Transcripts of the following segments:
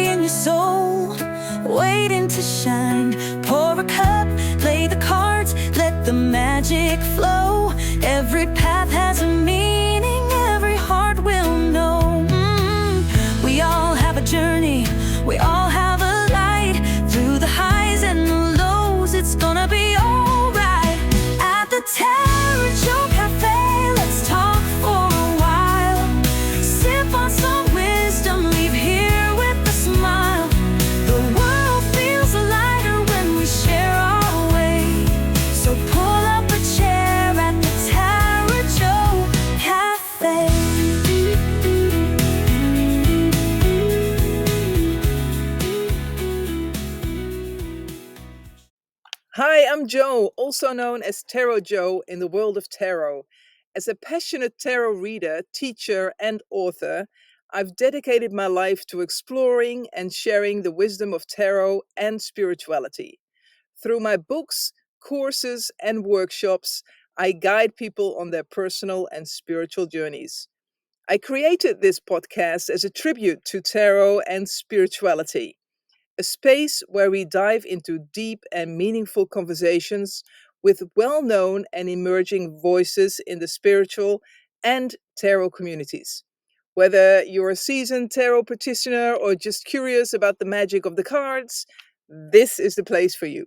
in your soul, waiting to shine. Pour a cup, lay the cards, let the magic flow. Every path has a meaning, every heart will know. We all have a journey, we all have a light. Through the highs and the lows, it's gonna be alright. At the TarotJo Café, let's talk for a while. Sip on some wisdom, leave here with a smile. The world feels lighter when we share our way. So pull up a chair at the TarotJo Café. Hi, I'm Jo, also known as TarotJo in the world of tarot. As a passionate tarot reader, teacher, and author, I've dedicated my life to exploring and sharing the wisdom of tarot and spirituality. Through my books, courses, and workshops, I guide people on their personal and spiritual journeys. I created this podcast as a tribute to tarot and spirituality, a space where we dive into deep and meaningful conversations with well known and emerging voices in the spiritual and tarot communities. Whether you're a seasoned tarot practitioner or just curious about the magic of the cards, this is the place for you.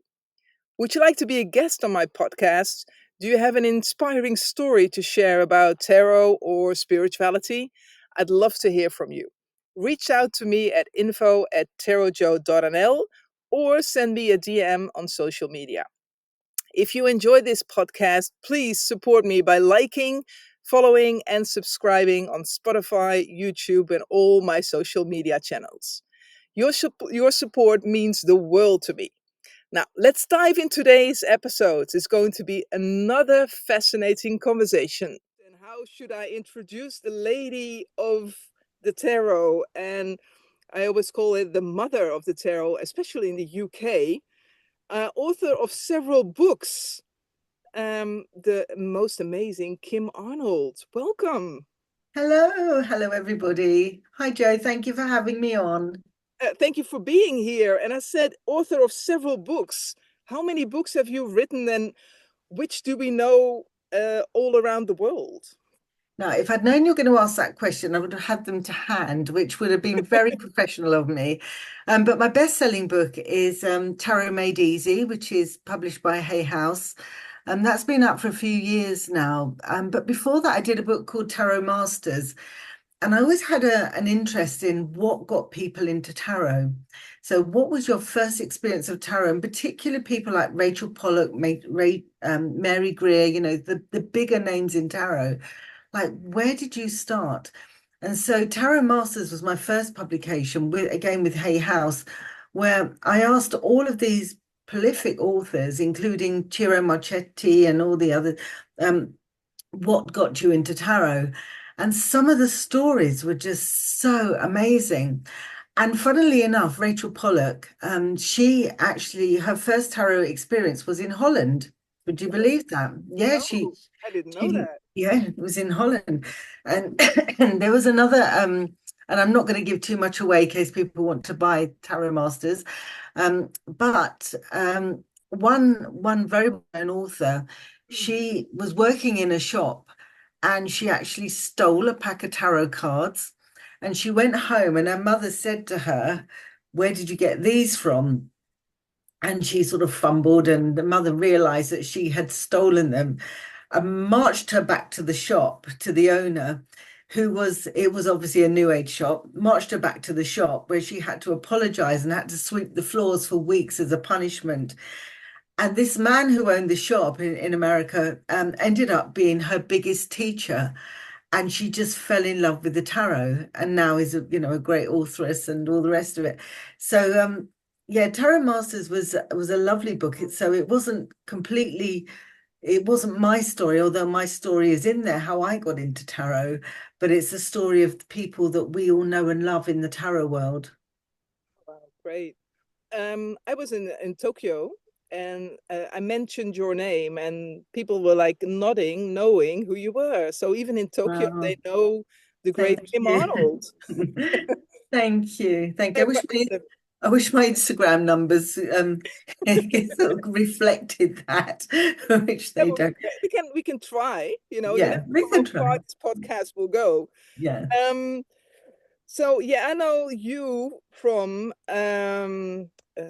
Would you like to be a guest on my podcast? Do you have an inspiring story to share about tarot or spirituality? I'd love to hear from you. Reach out to me at info@tarotjo.nl or send me a DM on social media. If you enjoy this podcast, please support me by liking, following, and subscribing on Spotify, YouTube, and all my social media channels. Your support means the world to me. Now, let's dive in today's episode. It's going to be another fascinating conversation. And how should I introduce the lady of the tarot? And I always call it the mother of the tarot, especially in the UK. Author of several books, the most amazing Kim Arnold. Welcome. Hello everybody. Hi Jo, thank you for having me on. Thank you for being here. And I said, author of several books. How many books have you written, and which do we know all around the world? Now, if I'd known you were going to ask that question, I would have had them to hand, which would have been very professional of me. But my best-selling book is Tarot Made Easy, which is published by Hay House. That's been out for a few years now. But before that, I did a book called Tarot Masters. And I always had an interest in what got people into tarot. So what was your first experience of tarot? And particularly people like Rachel Pollack, Mary Greer, you know, the bigger names in tarot. Like, where did you start? And so Tarot Masters was my first publication, with Hay House, where I asked all of these prolific authors, including Ciro Marchetti and all the other, what got you into tarot? And some of the stories were just so amazing. And funnily enough, Rachel Pollack, she actually, her first tarot experience was in Holland. Would you believe that? Yeah, No, I didn't know that. yeah, it was in Holland. And, and there was another, and I'm not going to give too much away in case people want to buy Tarot Masters. But one very well-known author, she was working in a shop and she actually stole a pack of tarot cards, and she went home and her mother said to her, "Where did you get these from?" And she sort of fumbled, and the mother realized that she had stolen them and marched her back to the shop, to the owner, it was obviously a new age shop, marched her back to the shop where she had to apologize and had to sweep the floors for weeks as a punishment. And this man who owned the shop in America ended up being her biggest teacher. And she just fell in love with the tarot, and now is a great authoress and all the rest of it. So yeah, Tarot Masters was a lovely book. It wasn't my story, although my story is in there, how I got into tarot, but it's the story of the people that we all know and love in the tarot world. Wow, great. I was in Tokyo, and I mentioned your name, and people were like nodding, knowing who you were. So even in Tokyo, Wow. they know the great Thank Kim you. Arnold. Thank you. Thank you. Very impressive. I wish my Instagram numbers sort of reflected that, which That they would be don't. great. We can try. You never Yeah, we know can how try. far this podcast will go. Yeah. Um, so yeah, I know you from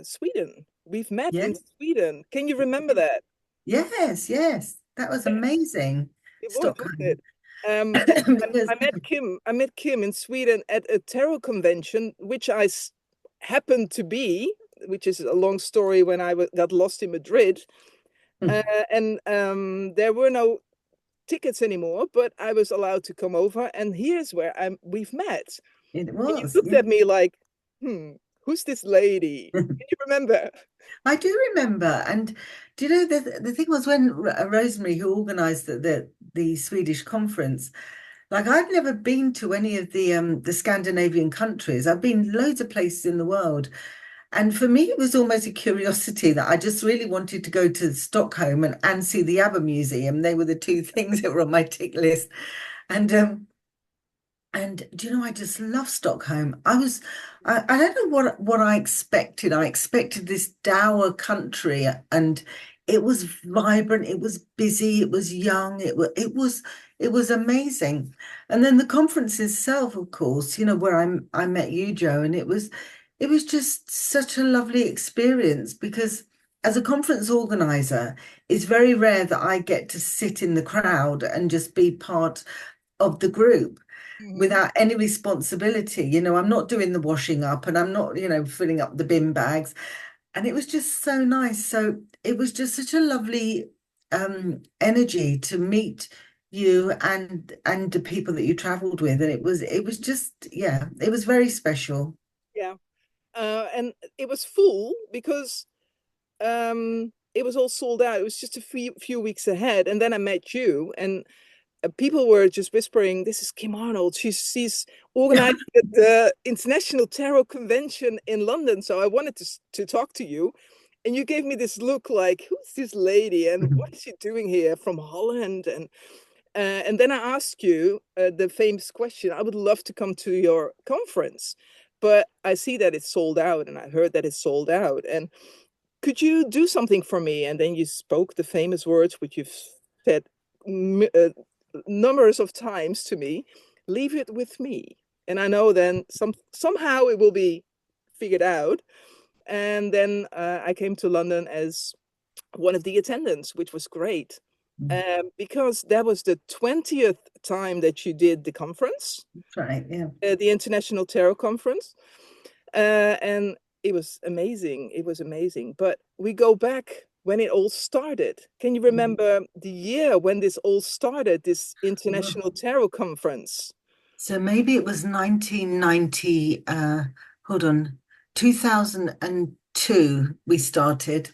Sweden. We've met Yeah. in Sweden. Can you remember that? Yes, yes. That was amazing. It was, wasn't Stockholm. it? Um, Because I met Kim. I met Kim in Sweden at a tarot convention, which happened to be, which is a long story when I got lost in Madrid, and there were no tickets anymore, but I was allowed to come over, and here's where we've met. it And you was, looked yeah. at me like, who's this lady? Can you remember? I do remember. And do you know the thing was when Rosemary, who organized the Swedish conference, like I've never been to any of the Scandinavian countries. I've been loads of places in the world. And for me, it was almost a curiosity that I just really wanted to go to Stockholm and see the ABBA Museum. They were the two things that were on my tick list. And do you know, I just love Stockholm. I don't know what I expected. I expected this dour country, and it was vibrant, it was busy, it was young, it was amazing. And then the conference itself, of course, where I met you, Joe, and it was just such a lovely experience because as a conference organizer, it's very rare that I get to sit in the crowd and just be part of the group Hmm. without any responsibility. I'm not doing the washing up and I'm not, filling up the bin bags. And it was just so nice. So it was just such a lovely energy to meet you and the people that you traveled with. And it was just, yeah, it was very special. Yeah. And it was full because it was all sold out. It was just a few weeks ahead, and then I met you, and people were just whispering, "This is Kim Arnold. She's organizing the International Tarot Convention in London." So I wanted to talk to you, and you gave me this look like, "Who's this lady, and what is she doing here from Holland?" And then I asked you the famous question. I would love to come to your conference, but I see that it's sold out, and I heard that it's sold out. And could you do something for me? And then you spoke the famous words, which you've said numbers of times to me. Leave it with me. And I know then somehow it will be figured out. And then I came to London as one of the attendants, which was great. Because that was the 20th time that you did the conference, Right, yeah. the International Tarot Conference. And it was amazing. It was amazing. But we go back when it all started. Can you remember the year when this all started, this International Tarot Conference? So maybe it was 1990, hold on, 2002 we started.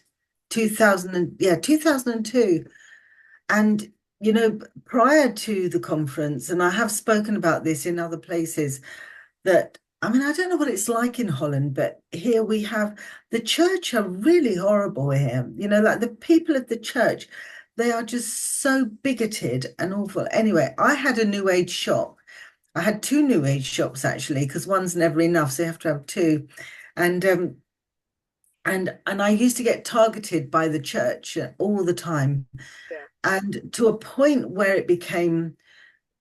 2002. And, prior to the conference, and I have spoken about this in other places, that, I mean, I don't know what it's like in Holland, but here we have the church are really horrible here. Like the people of the church, they are just so bigoted and awful. Anyway, I had a New Age shop. I had two New Age shops actually, because one's never enough, so you have to have two. And and I used to get targeted by the church all the time, Yeah. and to a point where it became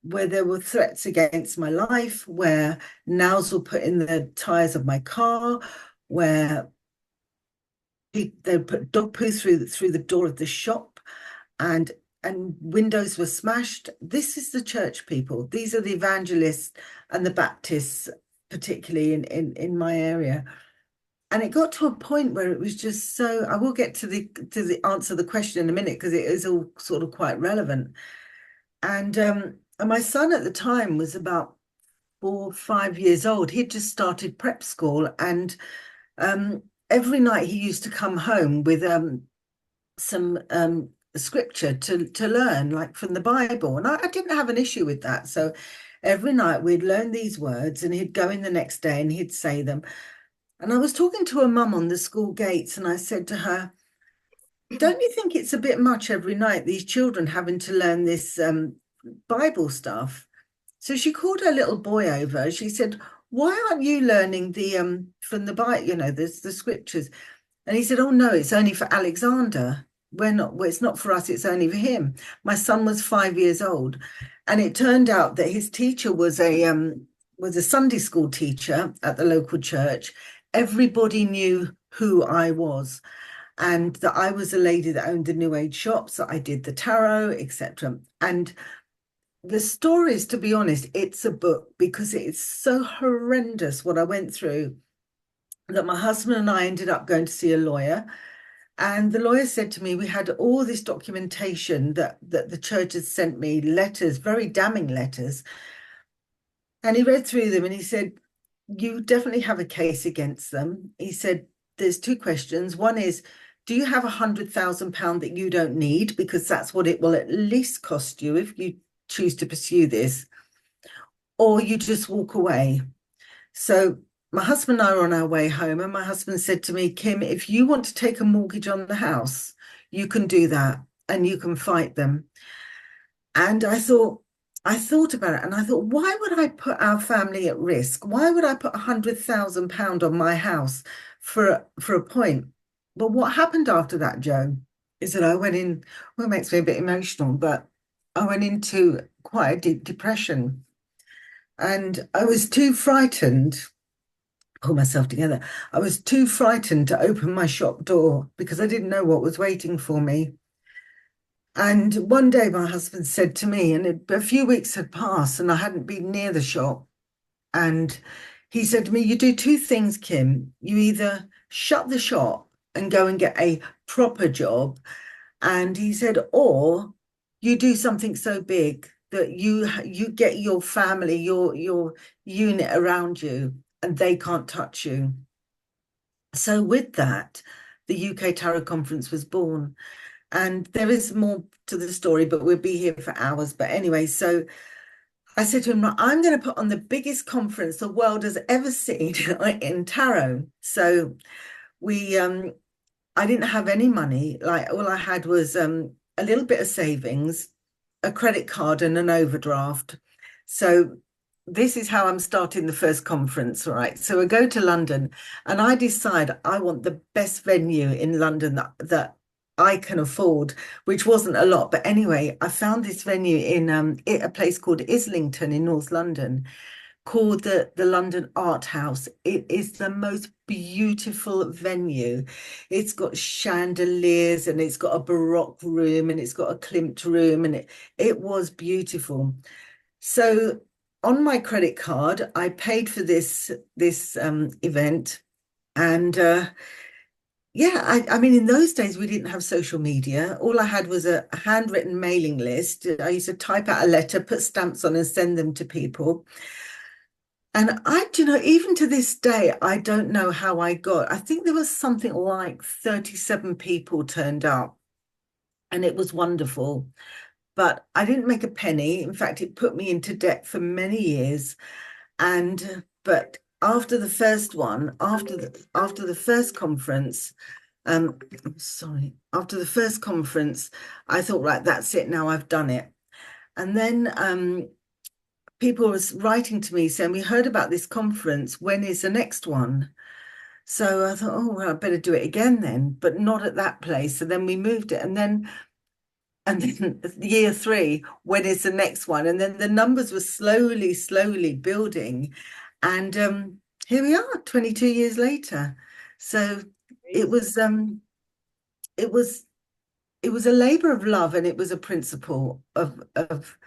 where there were threats against my life, where nails were put in the tires of my car, where they put dog poo through the door of the shop, and windows were smashed. This is the church people. These are the evangelists and the Baptists, particularly in my area. And it got to a point where it was just so. I will get to the answer the question in a minute because it is all sort of quite relevant. And my son at the time was about 4 or 5 years old. He'd just started prep school, and every night he used to come home with some scripture to learn, like from the Bible. And I didn't have an issue with that. So every night we'd learn these words, and he'd go in the next day and he'd say them. And I was talking to a mum on the school gates, and I said to her, "Don't you think it's a bit much every night, these children having to learn this Bible stuff?" So she called her little boy over. She said, why aren't you learning the from the Bible, the scriptures? And he said, oh no, it's only for Alexander. We're not, well, it's not for us, it's only for him. My son was 5 years old. And it turned out that his teacher was a Sunday school teacher at the local church. Everybody knew who I was, and that I was a lady that owned the New Age shops, that I did the tarot, etc. And the stories, to be honest, it's a book because it's so horrendous what I went through that my husband and I ended up going to see a lawyer. And the lawyer said to me, we had all this documentation that the church had sent me, letters, very damning letters. And he read through them and he said, you definitely have a case against them. He said, there's two questions. One is, do you have £100,000 that you don't need? Because that's what it will at least cost you if you choose to pursue this, or you just walk away. So my husband and I were on our way home, and my husband said to me, Kim, if you want to take a mortgage on the house, you can do that and you can fight them. And I thought about it and I thought, why would I put our family at risk? Why would I put £100,000 on my house for a point? But what happened after that, Joe, is that I went in, well, it makes me a bit emotional, but I went into quite a deep depression. And I was too frightened, pull myself together. I was too frightened to open my shop door because I didn't know what was waiting for me. And one day my husband said to me, and a few weeks had passed and I hadn't been near the shop. And he said to me, you do two things, Kim. You either shut the shop and go and get a proper job. And he said, or you do something so big that you get your family, your unit around you, and they can't touch you. So with that, the UK Tarot Conference was born. And there is more to the story, but we'll be here for hours. But anyway, so I said to him, I'm going to put on the biggest conference the world has ever seen in tarot. So I didn't have any money. Like, all I had was a little bit of savings, a credit card and an overdraft. So this is how I'm starting the first conference, right? So I go to London and I decide I want the best venue in London that I can afford, which wasn't a lot. But anyway, I found this venue in a place called Islington in North London, called the London Art House. It is the most beautiful venue. It's got chandeliers and it's got a Baroque room and it's got a Klimt room, and it was beautiful. So on my credit card, I paid for this event. And yeah, I mean, in those days, we didn't have social media. All I had was a handwritten mailing list. I used to type out a letter, put stamps on and send them to people. And even to this day, I don't know how I got. I think there was something like 37 people turned up, and it was wonderful. But I didn't make a penny. In fact, it put me into debt for many years. But after the first one, after the first conference, after the first conference, I thought, right, that's it. Now I've done it. And then people was writing to me saying, we heard about this conference. When is the next one? So I thought, oh, well, I better do it again then, but not at that place. So then we moved it. And then year 3, when is the next one? And then the numbers were slowly building. And here we are 22 years later. So it was a labor of love, and it was a principle of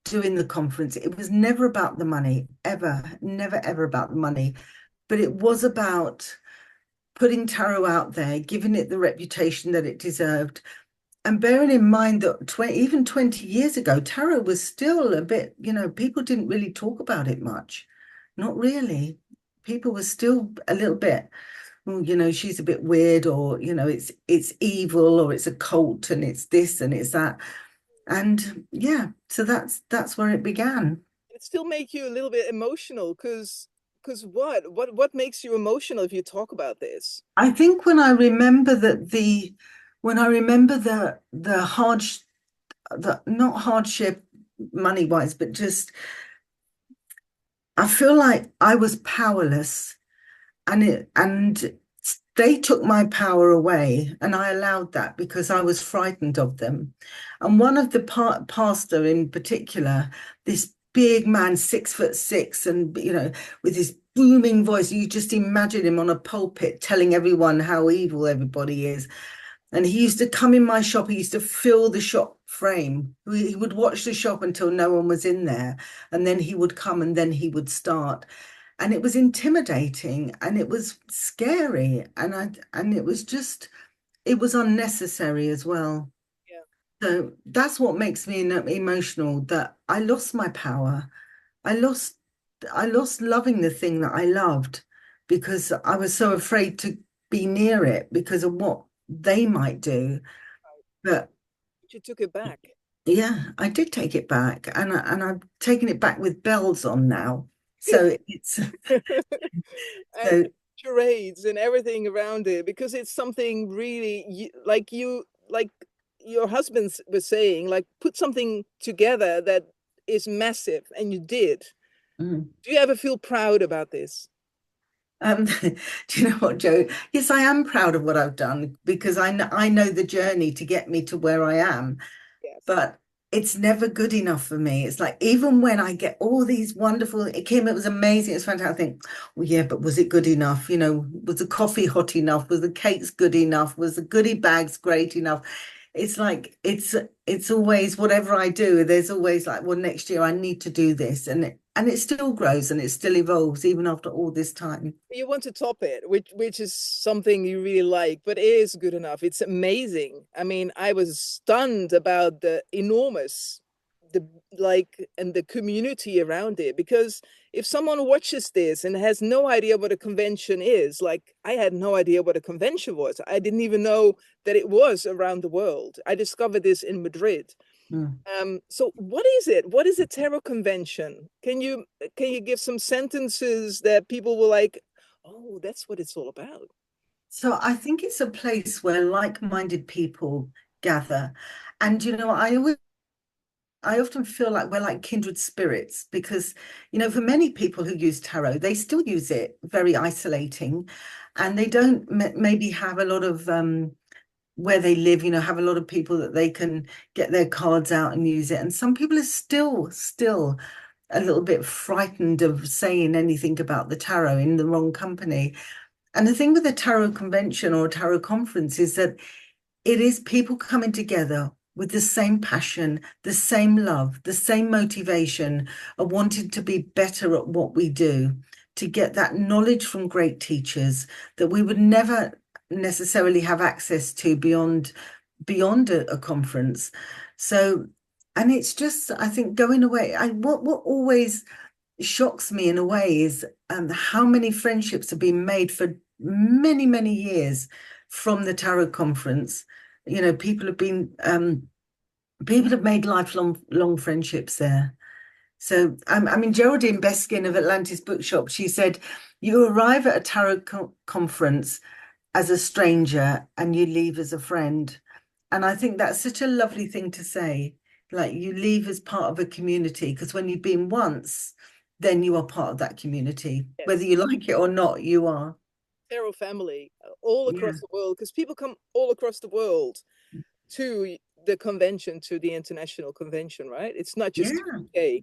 doing the conference. It was never about the money, never ever about the money, but it was about putting tarot out there, giving it the reputation that it deserved. And bearing in mind that even 20 years ago, tarot was still a bit, people didn't really talk about it much. Not really. People were still a little bit, well, she's a bit weird, or, it's evil, or it's a cult, and it's this and it's that. And yeah, so that's where it began. It still make you a little bit emotional because what makes you emotional if you talk about this? I think when I remember the not hardship money wise, but just I feel like I was powerless, and they took my power away, and I allowed that because I was frightened of them. And one of the pastor in particular, this big man, 6'6", and with his booming voice, you just imagine him on a pulpit telling everyone how evil everybody is. And he used to come in my shop. He used to fill the shop frame. He would watch the shop until no one was in there. And then he would come and then he would start. And it was intimidating and it was scary. And it was just, it was unnecessary as well. Yeah. So that's what makes me emotional, that I lost my power. I lost I lost loving the thing that I loved because I was so afraid to be near it because of what they might do. But But you took it back. yeah, I did take it back, and I've taken it back with bells on now. So it's And so charades and everything around it, because it's something really like your husband was saying, like put something together that is massive, and you did. mm. Do you ever feel proud about this? Do you know what, Joe? Yes, I am proud of what I've done because I know the journey to get me to where I am. Yes. But it's never good enough for me. It's like even when I get all these wonderful, Kim, it was amazing, it's fantastic. I think, well, yeah, but was it good enough? Was the coffee hot enough? Was the cakes good enough? Was the goodie bags great enough? It's like it's always whatever I do, there's always like, well, next year I need to do this. And it still grows and it still evolves even after all this time. You want to top it, which is something you really like, but it is good enough. It's amazing. I mean, I was stunned about the enormous, the like, and the community around it. Because if someone watches this and has no idea what a convention is, like I had no idea what a convention was. I didn't even know that it was around the world. I discovered this in Madrid. Mm. So what is it? What is a tarot convention? Can you give some sentences that people will like, oh, that's what it's all about? So I think it's a place where like-minded people gather. And I often feel like we're like kindred spirits because, for many people who use tarot, they still use it very isolating, and they don't maybe have a lot of where they live, have a lot of people that they can get their cards out and use it. And some people are still a little bit frightened of saying anything about the tarot in the wrong company. And the thing with a tarot convention or a tarot conference is that it is people coming together with the same passion, the same love, the same motivation of wanting to be better at what we do, to get that knowledge from great teachers that we would never necessarily have access to beyond a conference. So, and it's just, I think going away, what always shocks me in a way is how many friendships have been made for many, many years from the tarot conference. People have made lifelong long friendships there. So I mean, Geraldine Beskin of Atlantis Bookshop, she said, you arrive at a tarot conference as a stranger and you leave as a friend. And I think that's such a lovely thing to say. Like you leave as part of a community, because when you've been once, then you are part of that community. Whether Yes, you like it or not, you are. tarot family all Yeah. across the world, because people come all across the world to the convention, to the international convention, right? It's not just Yeah. UK.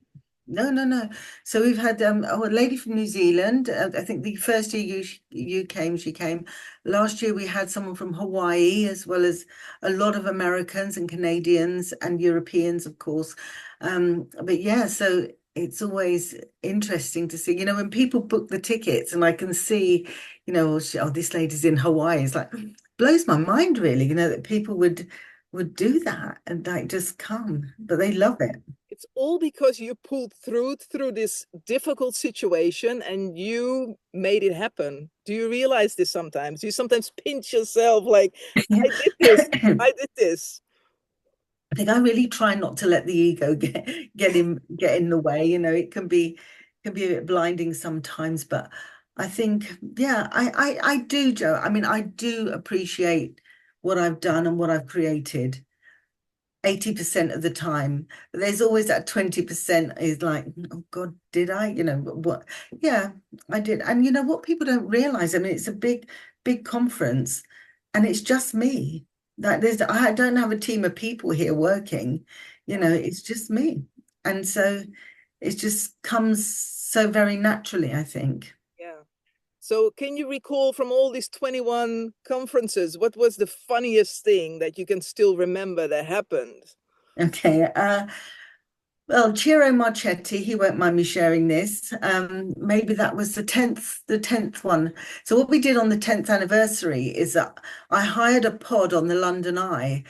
No, no, no. So we've had a lady from New Zealand. I think the first year you came, she came. Last year we had someone from Hawaii, as well as a lot of Americans and Canadians and Europeans, of course. But yeah, so it's always interesting to see, when people book the tickets and I can see, oh, this lady's in Hawaii. It's like blows my mind really, that people would do that and like just come, but they love it. It's all because you pulled through this difficult situation and you made it happen. Do you realize this sometimes? You sometimes pinch yourself like, Yeah. I did this. I did this. I think I really try not to let the ego get in the way. It can be a bit blinding sometimes, but I think, yeah, I do, Joe. I mean, I do appreciate what I've done and what I've created. 80% of the time. But there's always that 20% is like, oh God, did I? You know, what? Yeah, I did. And you know what people don't realize, I mean, it's a big, big conference and it's just me. Like I don't have a team of people here working, you know, it's just me. And so it just comes so very naturally, I think. Yeah. So can you recall from all these 21 conferences, what was the funniest thing that you can still remember that happened? Okay. Well, Ciro Marchetti, he won't mind me sharing this. Maybe that was the tenth one. So what we did on the 10th anniversary is that I hired a pod on the London Eye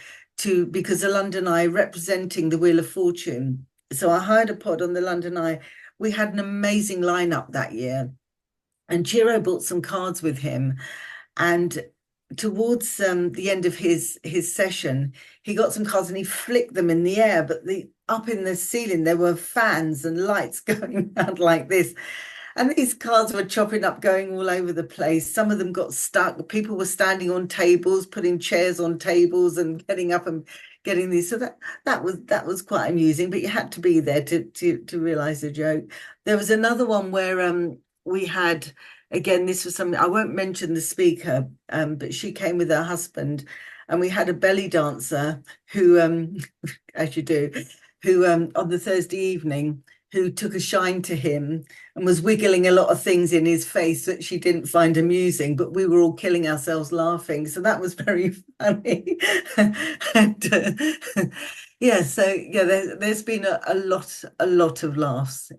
because the London Eye representing the Wheel of Fortune. So I hired a pod on the London Eye. We had an amazing lineup that year, and Ciro brought some cards with him. And towards the end of his session, he got some cards and he flicked them in the air, but the up in the ceiling there were fans and lights going around like this. And these cards were chopping up, going all over the place. Some of them got stuck. People were standing on tables, putting chairs on tables, and getting up and getting these. So that was quite amusing. But you had to be there to realize the joke. There was another one where we had, again, this was something I won't mention the speaker, but she came with her husband, and we had a belly dancer who, as you do, who on the Thursday evening, who took a shine to him and was wiggling a lot of things in his face that she didn't find amusing, but we were all killing ourselves laughing. So that was very funny. And yeah, so yeah, there's been a lot of laughs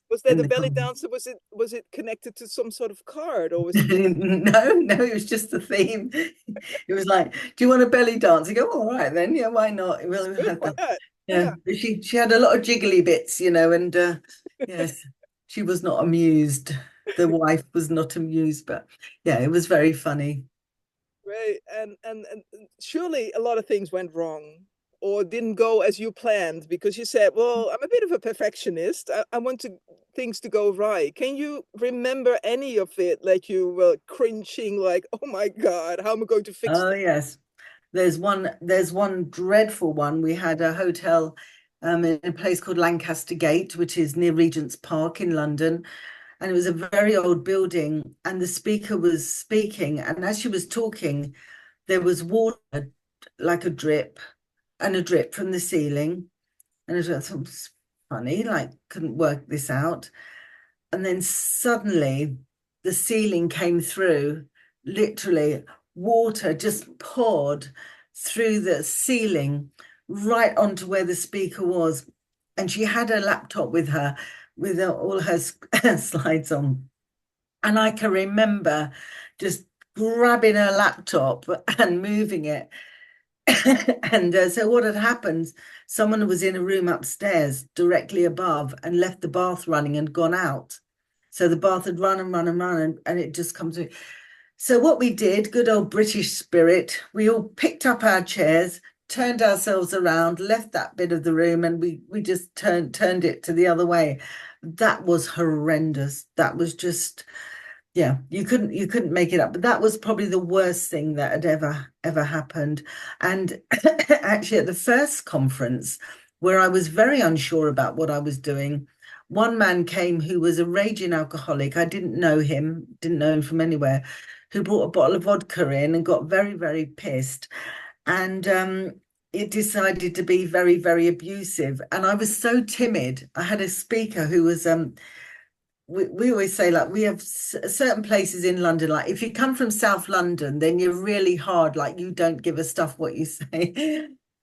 Was that in the the belly conference. dancer? Was it connected to some sort of card, or was it just No, it was just the theme. It was like, do you want a belly dance? You go, all right then, yeah, why not? We'll good? have Why that. not? Yeah, Yeah, but she had a lot of jiggly bits, and yes, she was not amused. The wife was not amused, but yeah, it was very funny. right. And surely a lot of things went wrong or didn't go as you planned because you said, "Well, I'm a bit of a perfectionist. I want things to go right." Can you remember any of it? Like you were cringing, like, "Oh my God, how am I going to fix Oh this?" yes. There's one dreadful one. We had a hotel in a place called Lancaster Gate, which is near Regent's Park in London. And it was a very old building. And the speaker was speaking. And as she was talking, there was water, like a drip from the ceiling. And I thought, "It's funny, like, couldn't work this out." And then suddenly the ceiling came through, literally, water just poured through the ceiling right onto where the speaker was. And she had her laptop with her, with all her slides on. And I can remember just grabbing her laptop and moving it. And so what had happened, someone was in a room upstairs directly above and left the bath running and gone out. So the bath had run and run and run, and it just comes through. So what we did, good old British spirit, we all picked up our chairs, turned ourselves around, left that bit of the room, and we just turned it to the other way. That was horrendous. That was just, yeah, you couldn't make it up. But that was probably the worst thing that had ever happened. And actually, at the first conference, where I was very unsure about what I was doing, one man came who was a raging alcoholic. I didn't know him from anywhere, who brought a bottle of vodka in and got very, very pissed. And it decided to be very, very abusive. And I was so timid. I had a speaker who was we always say, like, we have certain places in London, like if you come from South London, then you're really hard, like you don't give a stuff what you say.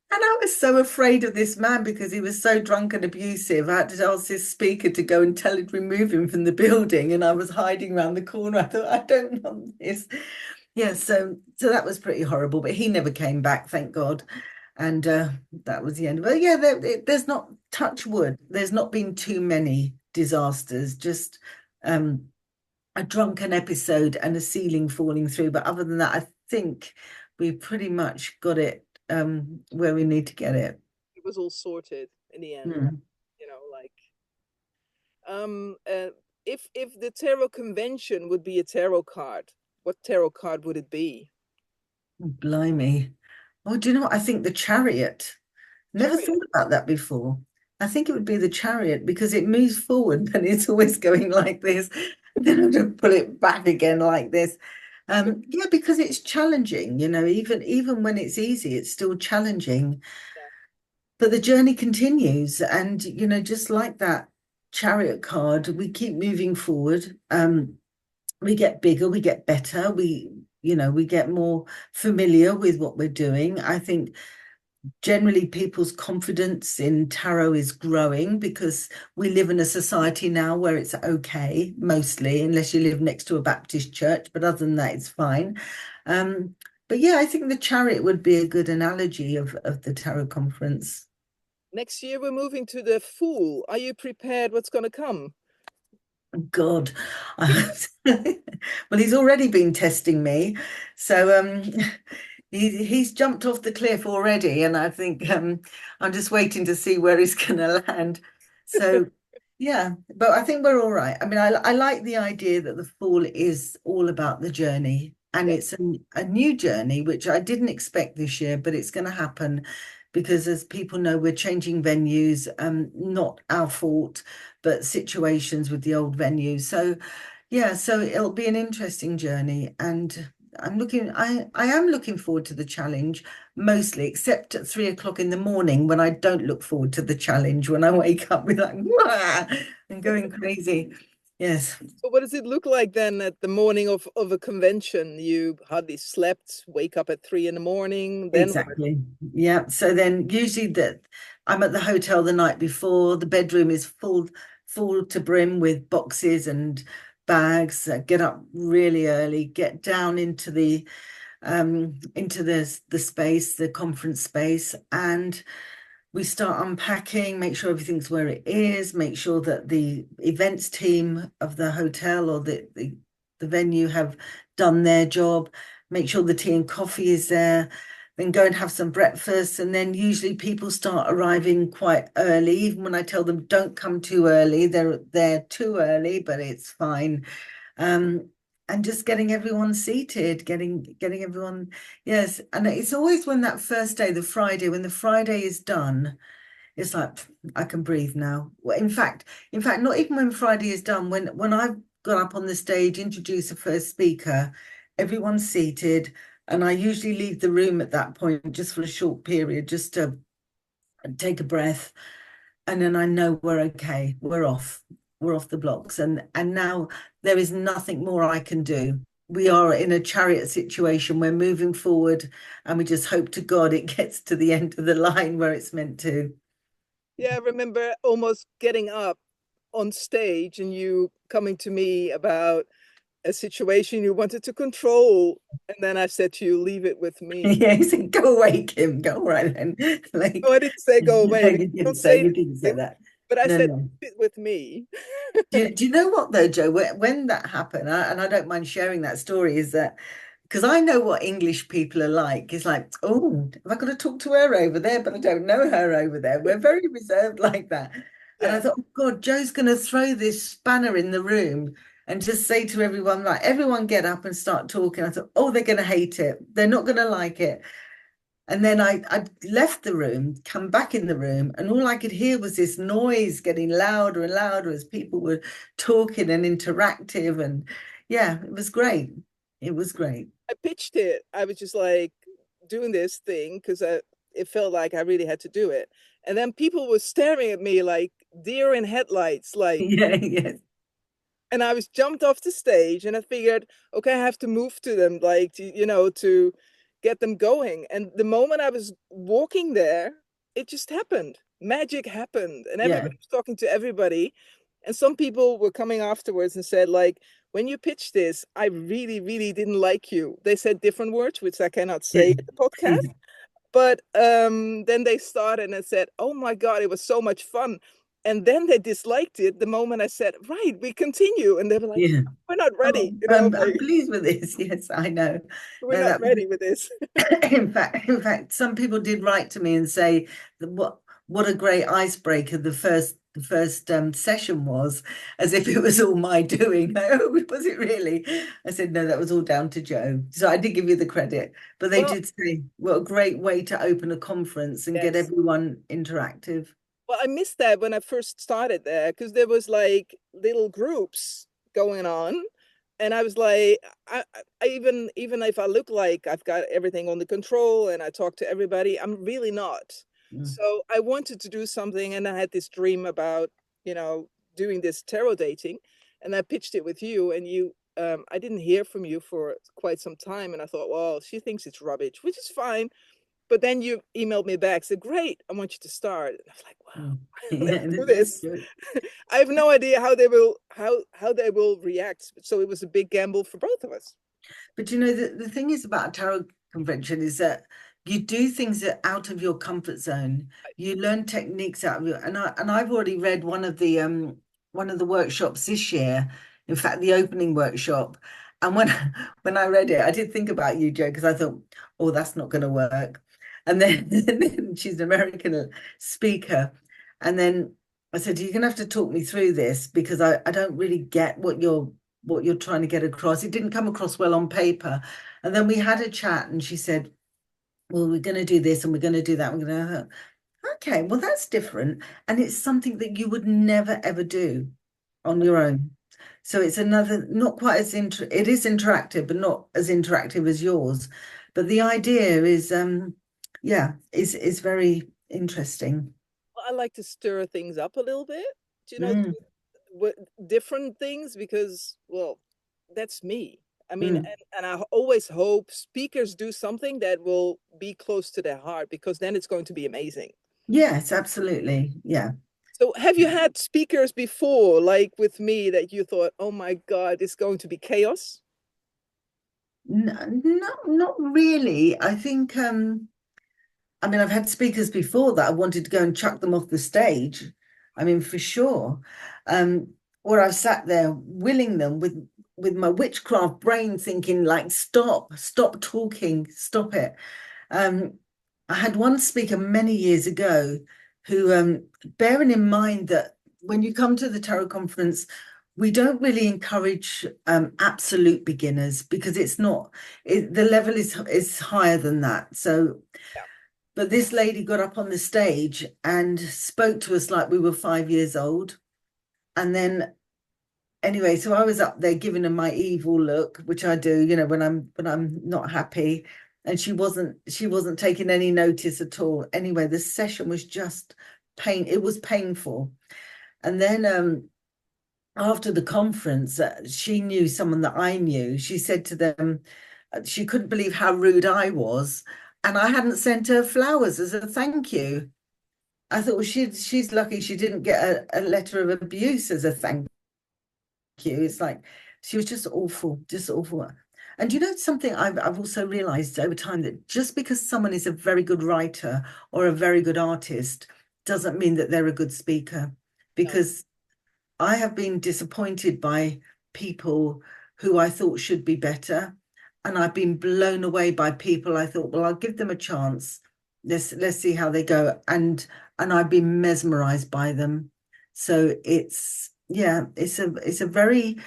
And I was so afraid of this man because he was so drunk and abusive. I had to ask this speaker to go and tell him to remove him from the building, and I was hiding around the corner. I thought, I don't want this. Yeah, so that was pretty horrible, but he never came back, thank God. And that was the end. But yeah, there's not, touch wood, there's not been too many disasters, just um, a drunken episode and a ceiling falling through. But other than that, I think we pretty much got it where we need to get it. It was all sorted in the end. Mm. Like um uh, if the tarot convention would be a tarot card, what tarot card would it be? Blimey. Oh, do you know what? I think the chariot. Never Chariot. thought about that before. I think it would be the chariot because it moves forward, but it's always going like this. Then I have to pull it back again like this. Yeah, because it's challenging, even when it's easy, it's still challenging. Yeah. But the journey continues, and just like that chariot card, we keep moving forward. We get bigger, we get better, we get more familiar with what we're doing. I think generally people's confidence in tarot is growing because we live in a society now where it's okay, mostly, unless you live next to a Baptist church, but other than that, it's fine. Um, but yeah, I think the chariot would be a good analogy of the tarot conference. Next year we're moving to the Fool. Are you prepared? What's going to come? God. Well, he's already been testing me. So he's jumped off the cliff already, and I think I'm just waiting to see where he's gonna land. So yeah, but I think we're all right. I mean, I like the idea that the fall is all about the journey, and Yeah. it's a new journey, which I didn't expect this year, but it's gonna happen because as people know, we're changing venues, not our fault, but situations with the old venues. So yeah, so it'll be an interesting journey, and I am looking forward to the challenge mostly, except at 3 o'clock in the morning when I don't look forward to the challenge, when I wake up with like, wah, and going crazy. Yes. So what does it look like then at the morning of a convention? You hardly slept, wake up at 3 in the morning, then what? Exactly. Yeah. So then usually that I'm at the hotel the night before, the bedroom is full to brim with boxes and bags. Get up really early, get down into the space, the conference space, and we start unpacking, make sure everything's where it is, make sure that the events team of the hotel or the venue have done their job, make sure the tea and coffee is there, then go and have some breakfast. And then usually people start arriving quite early. Even when I tell them don't come too early, they're there too early, but it's fine. Um, and just getting everyone seated, getting everyone, yes. And it's always when that first day, the Friday, when the Friday is done, it's like I can breathe now. Well, in fact, not even when Friday is done, when I've got up on the stage, introduce the first speaker, everyone's seated, and I usually leave the room at that point just for a short period, just to take a breath, and then I know we're okay. We're off the blocks, and now there is nothing more I can do. We are in a chariot situation. We're moving forward, and we just hope to God it gets to the end of the line where it's meant to. Yeah, I remember almost getting up on stage and you coming to me about a situation you wanted to control. And then I said to you, leave it with me. Yeah, he said, "Go away, Kim. Go right then." No, Like, I didn't say go no, away. you didn't Don't say say you that, didn't say Kim. that. But I No, said, no. leave it with me. Do you know what though, Joe? When that happened, and I don't mind sharing that story, is that because I know what English people are like. It's like, oh, have I got to talk to her over there? But I don't know her over there. We're very reserved like that. And I Yeah. thought, oh God, Joe's going to throw this spanner in the room and just say to everyone, like, everyone get up and start talking. I thought, oh, they're going to hate it. They're not going to like it. And then I left the room, come back in the room, and all I could hear was this noise getting louder and louder as people were talking and interactive. And yeah, it was great. It was great. I pitched it. I was just like doing this thing because it felt like I really had to do it. And then people were staring at me like deer in headlights, like, Yeah, yes, and I was jumped off the stage and I figured, okay, I have to move to them, like, to get them going. And the moment I was walking there, it just happened. Magic happened. And yeah, everybody was talking to everybody. And some people were coming afterwards and said, like, when you pitched this, I really, really didn't like you. They said different words, which I cannot say in the podcast. But then they started and said, "Oh my God, it was so much fun." And then they disliked it the moment I said, "Right, we continue." And they were like, yeah. "We're not Oh, ready, I'm like pleased with this. Yes, I know. we're No, not that ready with this." in fact, some people did write to me and say that what a great icebreaker the the first session was, as if it was all my doing. Like, oh, was it really? I said, no, that was all down to Joe. So I did give you the credit. But they Well, did say, what a great way to open a conference and get yes. everyone interactive. Well, I missed that when I first started there because there was like little groups going on, and I was like, even if I look like I've got everything under control and I talk to everybody, I'm really not. Mm. So I wanted to do something, and I had this dream about, you know, doing this tarot dating, and I pitched it with you, and you. I didn't hear from you for quite some time, and I thought, well, she thinks it's rubbish, which is fine. But then you emailed me back, said, "Great, I want you to start." And I was like, Mm. "Wow, let's Yeah, do that's this." good. I have no idea how they will react. So it was a big gamble for both of us. But you know, the thing is about a tarot convention is that you do things that are out of your comfort zone. You learn techniques out of your, and I've already read one of the workshops this year, in fact, the opening workshop. And when when I read it, I did think about you, Joe, because I thought, oh, that's not going to work. And then, and then she's an American speaker. And then I said, you're gonna have to talk me through this because I don't really get what you're trying to get across. It didn't come across well on paper. And then we had a chat and she said, well, we're going to do this and we're going to do that. We're going to, okay, well, that's different. And it's something that you would never, ever do on your own. So it's another, not quite as, it is interactive, but not as interactive as yours. But the idea is, yeah, is very interesting. I like to stir things up a little bit, you know, Mm, with different things because, well, that's me. I mean, mm. and I always hope speakers do something that will be close to their heart because then it's going to be amazing. Yes, absolutely. Yeah. So, have you had speakers before, like with me, that you thought, "Oh my God, it's going to be chaos"? Not really. I think I mean I've had speakers before that I wanted to go and chuck them off the stage. I mean for sure. Or I've sat there willing them with my witchcraft brain thinking like stop talking, stop it. Um I had one speaker many years ago who bearing in mind that when you come to the tarot conference we don't really encourage absolute beginners because it's not the level is higher than that. So, Yeah. but this lady got up on the stage and spoke to us like we were 5 years old. And then anyway, so I was up there giving her my evil look, which I do, you know, when I'm not happy. And she wasn't taking any notice at all. Anyway, the session was just it was painful. And then after the conference, she knew someone that I knew. She said to them, she couldn't believe how rude I was, and I hadn't sent her flowers as a thank you. I thought, well, she's lucky she didn't get a letter of abuse as a thank you. It's like she was just awful, just awful. And you know something I've also realized over time that just because someone is a very good writer or a very good artist doesn't mean that they're a good speaker, No. because I have been disappointed by people who I thought should be better. And I've been blown away by people I thought, well, I'll give them a chance. Let's see how they go. And I've been mesmerized by them. So it's yeah, it's a very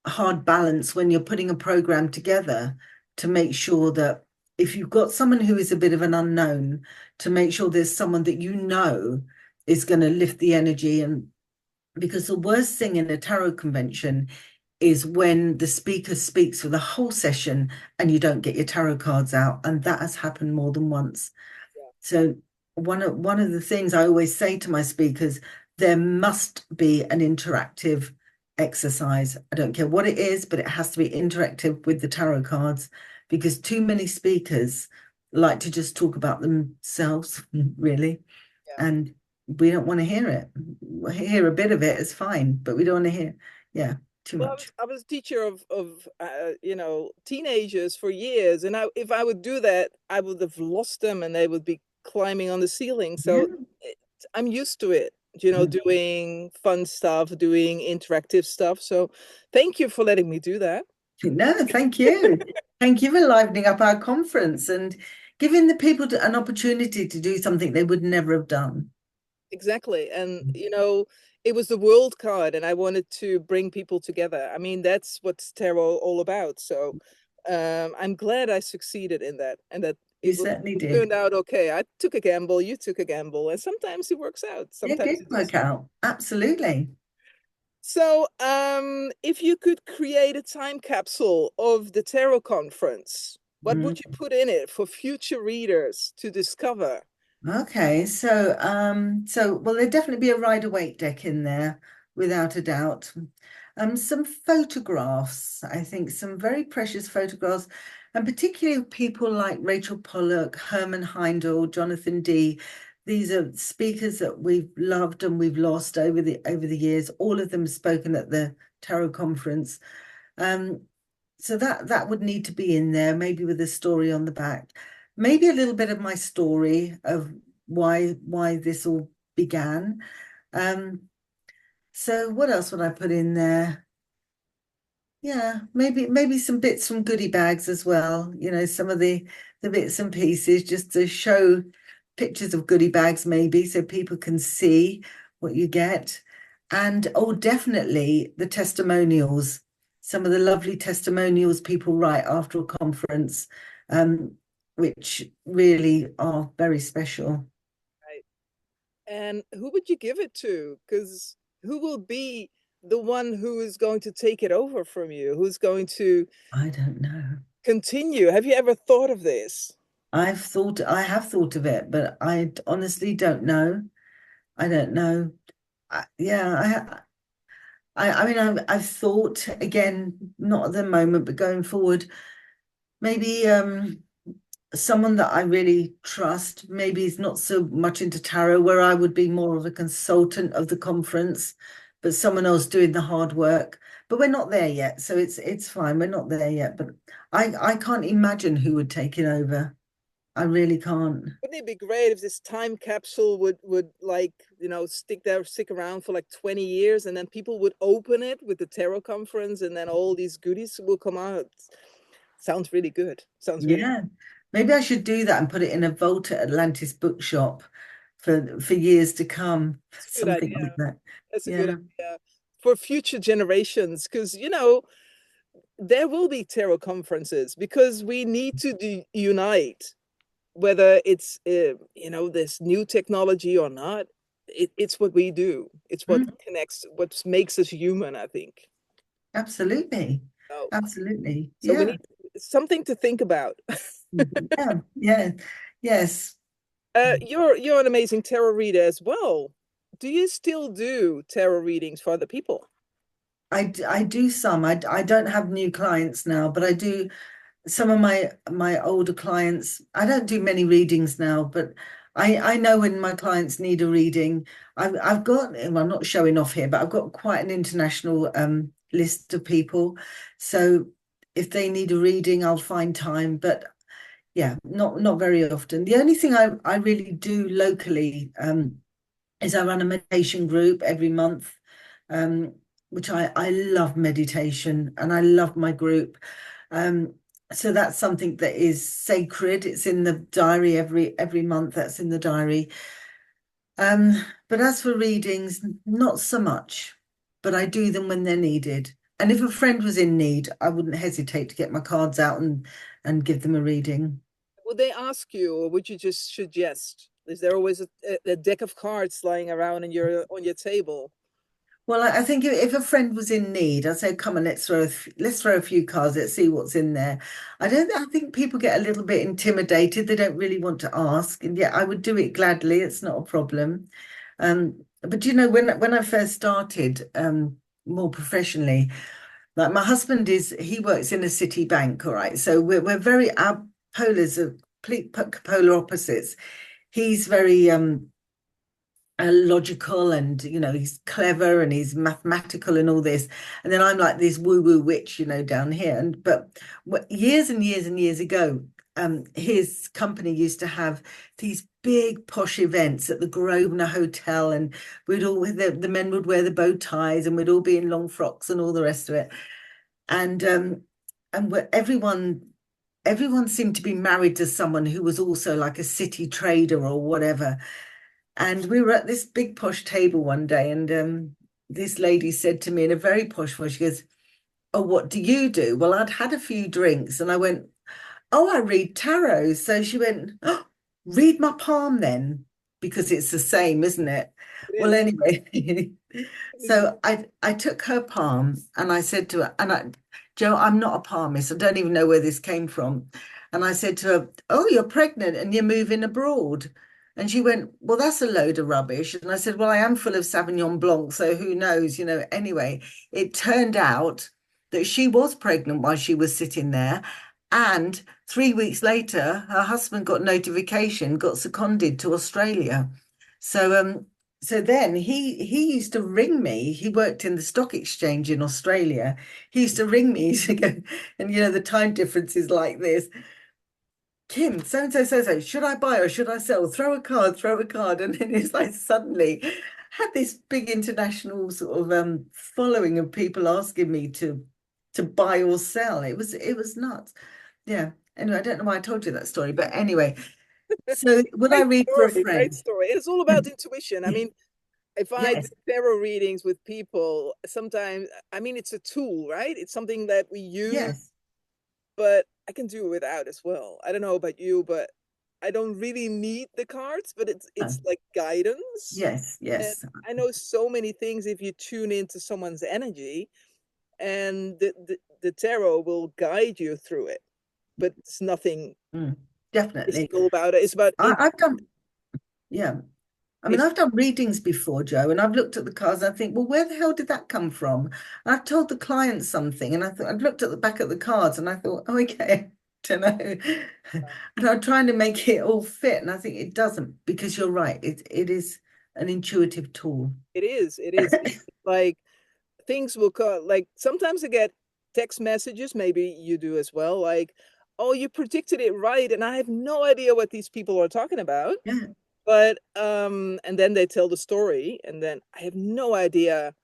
hard balance when you're putting a program together to make sure that if you've got someone who is a bit of an unknown, to make sure there's someone that you know is going to lift the energy. And because the worst thing in a tarot convention is when the speaker speaks for the whole session and you don't get your tarot cards out. And that has happened more than once. Yeah. So one of the things I always say to my speakers, there must be an interactive exercise. I don't care what it is, but it has to be interactive with the tarot cards, because too many speakers like to just talk about themselves, really. Yeah. And we don't want to hear it. Hear a bit of it is fine, but we don't want to hear, yeah, too Well, much. I was a teacher of you know, teenagers for years, and if I would do that, I would have lost them, and they would be climbing on the ceiling. Yeah. So I'm used to it, you know, Mm. doing fun stuff, doing interactive stuff. So thank you for letting me do that. No, thank you. Thank you for livening up our conference and giving the people an opportunity to do something they would never have done. exactly. And it was the world card, and I wanted to bring people together. I mean, that's what's tarot all about. So I'm glad I succeeded in that, and that You it was certainly it did. turned out okay. I took a gamble, you took a gamble, and sometimes it works out, Yeah, it sometimes did it work doesn't. out. Absolutely. So, if you could create a time capsule of the tarot conference, what would you Mm. put in it for future readers to discover? Okay, so well, there'd definitely be a Rider-Waite deck in there, without a doubt. Some photographs, I think, some very precious photographs, and particularly of people like Rachel Pollock, Herman Heindel, Jonathan Dee. These are speakers that we've loved and we've lost over the years. All of them spoken at the Tarot conference. Um, so that would need to be in there, maybe with a story on the back. Maybe a little bit of my story of why this all began. Um, so what else would I put in there? Yeah, maybe some bits from goodie bags as well. Some of the bits and pieces just to show pictures of goodie bags, maybe, so people can see what you get. And oh, definitely the testimonials, some of the lovely testimonials people write after a conference, um, which really are very special. Right. And who would you give it to? Because who will be the one who is going to take it over from you? Who's going to I don't know. continue? Have you ever thought of this? I have thought of it, but I honestly don't know. I don't know. Yeah, I mean, I've thought again, not at the moment, but going forward, maybe someone that I really trust. Maybe is not so much into tarot, where I would be more of a consultant of the conference, but someone else doing the hard work. But we're not there yet, so it's fine. We're not there yet, but I can't imagine who would take it over. I really can't. Wouldn't it be great if this time capsule would like, stick around for like 20 years, and then people would open it with the tarot conference, and then all these goodies will come out. Sounds really good. Sounds really Yeah, maybe I should do that and put it in a vault at Atlantis Bookshop for years to come. That's a good Something idea. like that. That's a good Yeah. idea for future generations, because there will be tarot conferences because we need to unite, whether it's this new technology or not. It's what we do. It's what Mm, connects, what makes us human, I think. absolutely. So, Absolutely. so we Yeah. need something to think about. Yeah. Yeah. Yes. You're an amazing tarot reader as well. Do you still do tarot readings for other people? I do some. I don't have new clients now, but I do some of my older clients. I don't do many readings now, but I know when my clients need a reading. I've got, well, I'm not showing off here, but I've got quite an international list of people. So if they need a reading, I'll find time. But yeah, not very often. The only thing I really do locally is I run a meditation group every month, um, which I love meditation and I love my group. Um, so that's something that is sacred. It's in the diary every month. That's in the diary. But as for readings, not so much. But I do them when they're needed. And if a friend was in need, I wouldn't hesitate to get my cards out and give them a reading. Would they ask you, or would you just suggest? Is there always a deck of cards lying around in on your table? Well, I think if a friend was in need, I'd say, come on, let's throw a few cards, let's see what's in there. I think people get a little bit intimidated. They don't really want to ask. And yeah, I would do it gladly. It's not a problem. But when I first started more professionally, like my husband he works in a city bank, all right. So we're very our polars are complete polar opposites. He's very logical, and he's clever and he's mathematical and all this, and then I'm like this woo woo witch, down here. And but years and years and years ago, his company used to have these big posh events at the Grosvenor Hotel, and we'd all the men would wear the bow ties and we'd all be in long frocks and all the rest of it. And everyone seemed to be married to someone who was also like a city trader or whatever. And we were at this big posh table one day, and this lady said to me in a very posh voice, she goes, "Oh, what do you do?" Well, I'd had a few drinks, and I went, "Oh, I read tarot." So she went, "Oh, read my palm then, because it's the same, isn't it?" It Well, is. anyway, It is. so I took her palm and I said to her, Joe, I'm not a palmist. I don't even know where this came from. And I said to her, "Oh, you're pregnant and you're moving abroad." And she went, "Well, that's a load of rubbish." And I said, "Well, I am full of Sauvignon Blanc, so who knows, you know." Anyway, it turned out that she was pregnant while she was sitting there. And 3 weeks later, her husband got notification, got seconded to Australia. So so then he used to ring me. He worked in the stock exchange in Australia. He used to ring me to go, and you know, the time difference is like this. "Kim, so and so, so and so, should I buy or should I sell? Throw a card, throw a card." And then it's like suddenly had this big international sort of following of people asking me to buy or sell. It was nuts. Yeah. Anyway, I don't know why I told you that story, but anyway, so would I Great read for a story, great friend? story. It's all about intuition. I mean, if I do Yes, tarot readings with people, sometimes, I mean, it's a tool, right? It's something that we use, yes, but I can do it without as well. I don't know about you, but I don't really need the cards, but it's like guidance. yes, And yes. I know so many things if you tune into someone's energy, and the tarot will guide you through it. But it's nothing Mm, definitely. mystical about it. It's about I've done, yeah. I mean, it's I've done readings before, Joe, and I've looked at the cards and I think, well, where the hell did that come from? And I've told the client something, and I thought I've looked at the back of the cards and I thought, oh, okay, don't know. And I'm trying to make it all fit, and I think it doesn't, because you're right. It is an intuitive tool. it is like things will come. Like sometimes I get text messages, maybe you do as well, like, oh, you predicted it right, and I have no idea what these people are talking about. Yeah, But and then they tell the story, and then I have no idea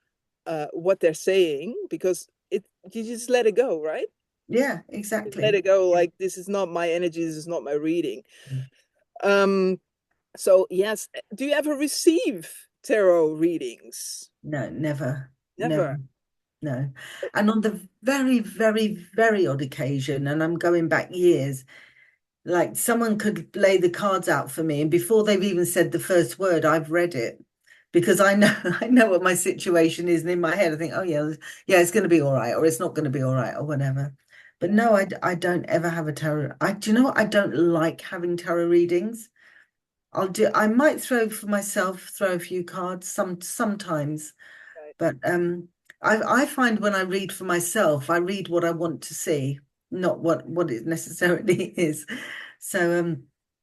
what they're saying, because it you just let it go, right? yeah, Just let exactly. it go, Yeah. like this is not my energy, this is not my reading. Um, so yes, do you ever receive tarot readings? No, never, never. Never. No. And on the very, very, very odd occasion, and I'm going back years, like someone could lay the cards out for me, and before they've even said the first word, I've read it because I know I know what my situation is, and in my head I think, oh yeah, yeah, it's going to be all right, or it's not going to be all right, or whatever. But no, I don't ever have a tarot. Do you know what? I don't like having tarot readings. I might throw for myself, throw a few cards sometimes. Right. But I find when I read for myself, I read what I want to see, not what it necessarily is. So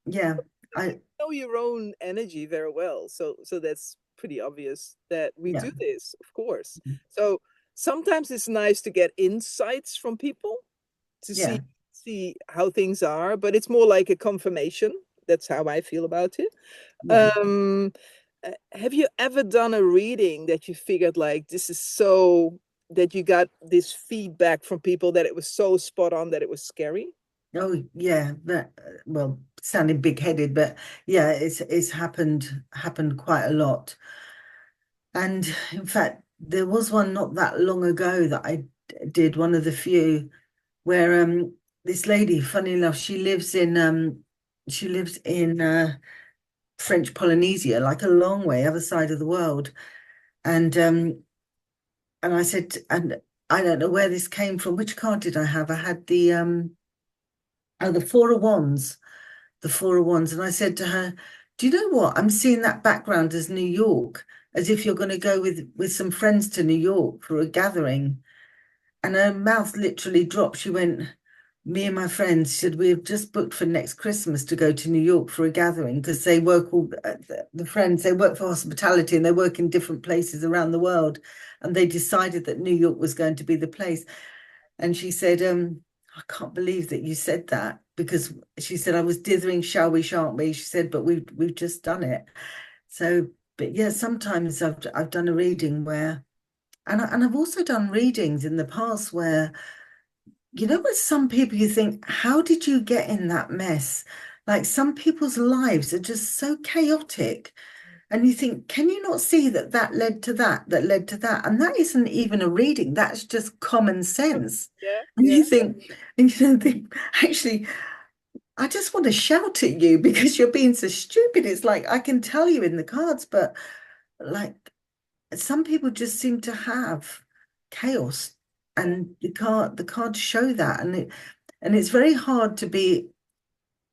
yeah, You I know your own energy very well, so that's pretty obvious that we yeah, do this, of course. So sometimes it's nice to get insights from people to see yeah. see how things are, but it's more like a confirmation. That's how I feel about it. Yeah. Um, have you ever done a reading that you figured like this is so that you got this feedback from people that it was so spot on that it was scary? Oh yeah, that well, sounding big-headed, but yeah, it's happened quite a lot. And in fact, there was one not that long ago that I did, one of the few, where this lady, funny enough, she lives in French Polynesia, like a long way other side of the world. And I said, and I don't know where this came from. Which card did I have? I had the Four of Wands, the Four of Wands. And I said to her, "Do you know what? I'm seeing that background as New York, as if you're going to go with some friends to New York for a gathering." And her mouth literally dropped. She went, "Me and my friends," said, "we've just booked for next Christmas to go to New York for a gathering," because they work all the friends, they work for hospitality and they work in different places around the world. And they decided that New York was going to be the place. And she said, "I can't believe that you said that," because she said, "I was dithering, shall we, shan't we?" She said, "But we've just done it." So, but yeah, sometimes I've done a reading where, and I've also done readings in the past where, you know, with some people you think, how did you get in that mess? Like some people's lives are just so chaotic. And you think, can you not see that that led to that, that led to that? And that isn't even a reading, that's just common sense. Yeah, And you yeah, think, and you think, actually, I just want to shout at you because you're being so stupid. It's like I can tell you in the cards, but like some people just seem to have chaos, yeah, and the cards show that, and it's very hard to be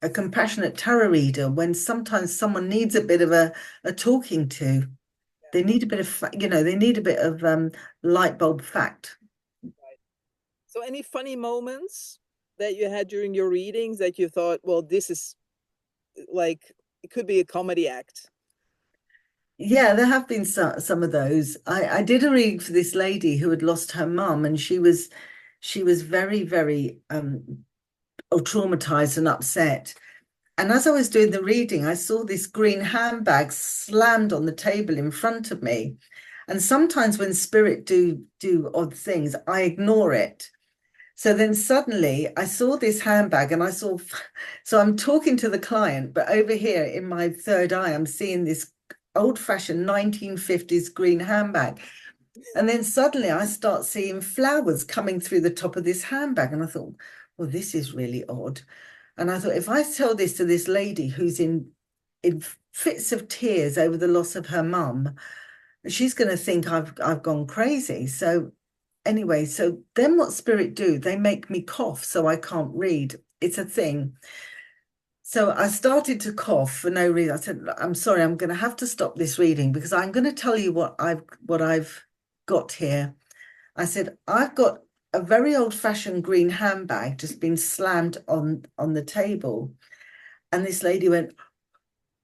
a compassionate tarot reader when sometimes someone needs a bit of a talking to. yeah. They need a bit of, they need a bit of light bulb fact. Right. So, any funny moments that you had during your readings that you thought, well, this is like it could be a comedy act? Yeah, there have been some of those. I did a reading for this lady who had lost her mum, and she was very, very traumatized and upset. And as I was doing the reading, I saw this green handbag slammed on the table in front of me. And sometimes when spirit do odd things, I ignore it. So then suddenly I saw this handbag and so I'm talking to the client, but over here in my third eye, I'm seeing this old-fashioned 1950s green handbag. And then suddenly I start seeing flowers coming through the top of this handbag. And I thought, well, this is really odd. And I thought, if I tell this to this lady who's in fits of tears over the loss of her mum, she's going to think I've gone crazy. So anyway, so then what spirit do? They make me cough so I can't read. It's a thing. So I started to cough for no reason. I said, I'm sorry, I'm going to have to stop this reading because I'm going to tell you what I've got here. I said, I've got a very old-fashioned green handbag just been slammed on the table. And this lady went,